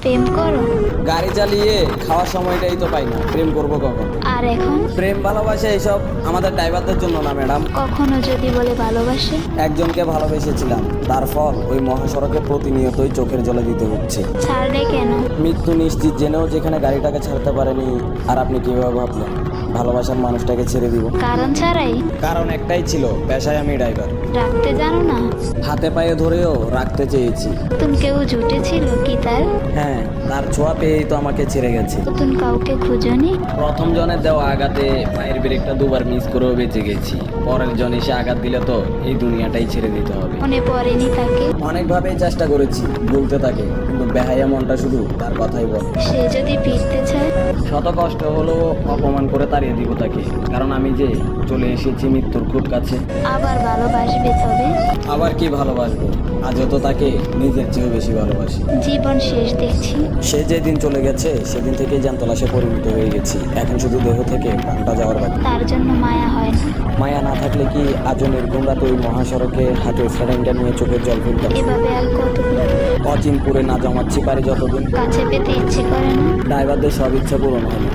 প্রেম করো? গাড়ি চালিয়ে খাওয়ার সময়টাই তো পাই না, প্রেম করবো কখন? আর এখন? প্রেম ভালোবাসা এইসব আমাদের ড্রাইভারদের জন্য না ম্যাডাম। কখনো যদি বলে ভালোবাসে? একজনকে ভালোবেসেছিলাম, তার ফল ওই মহাসড়কে প্রতিনিয়তই চোখের জলে দিতে হচ্ছে। ছাড়লে কেন? মৃত্যু নিশ্চিত জেনেও যেখানে গাড়িটাকে ছাড়তে পারেনি। আর আপনি কিভাবে ভাবলেন ভালোবাসার মানুষটাকে ছেড়ে দিব? কারণ ছাড়াই? কারণ একটাই ছিল, পেশায় আমি ড্রাইভার। রাখতে জানো না? হাতে পায়ে ধরেও রাখতে চেয়েছি। নতুন কেউ জুটেছিল কি তার? হ্যাঁ, তার ছোঁয়া পেয়েই তো আমাকে ছেড়ে গেছে। নতুন কাউকে খুঁজনি? প্রথম জনের দেওয়া আঘাতে পায়ের ব্রেকটা দুবার মিস করেও বেঁচে গেছি। পরের জন এসে আঘাত দিলে তো এই দুনিয়াটাই ছেড়ে দিতে হবে। মনে পড়েনি তাকে? অনেকভাবেই চেষ্টা করেছি ভুলতে তাকে, কিন্তু বেহাইয়া মনটা শুধু তার কথাই বল। সে যদি ফিরতে চায়? শত কষ্ট হলেও অপমান করে তাড়িয়ে দিব তাকে, কারণ আমি যে চলে এসেছি মৃত্যুর খুব কাছে। আবার ভালোবাসবে তবে? আবার কি ভালোবাসবো, আজও তো তাকে নিজের চেয়েও বেশি ভালোবাসি। জীবন শেষ দেখছি। সে যেদিন চলে গেছে সেদিন থেকেই জ্যান্তলাশে পরিণত হয়ে গেছি। এখন শুধু দেহ থেকে প্রাণটা যাওয়ার বাকি। তার জন্য মায়া হয় না? মায়া না থাকলে কি আজও নির্ঘুম রাতে ওই মহাসড়কে হাতে স্যালাইনটা নিয়ে চোখের জল ফেলতাম? এভাবে আর কতদিন? অচিনপুরে না জমাচ্ছি পারি যতদিন। কাছে পেতে ইচ্ছে করে না? ড্রাইভারদের সব ইচ্ছা পূরণ হয় না।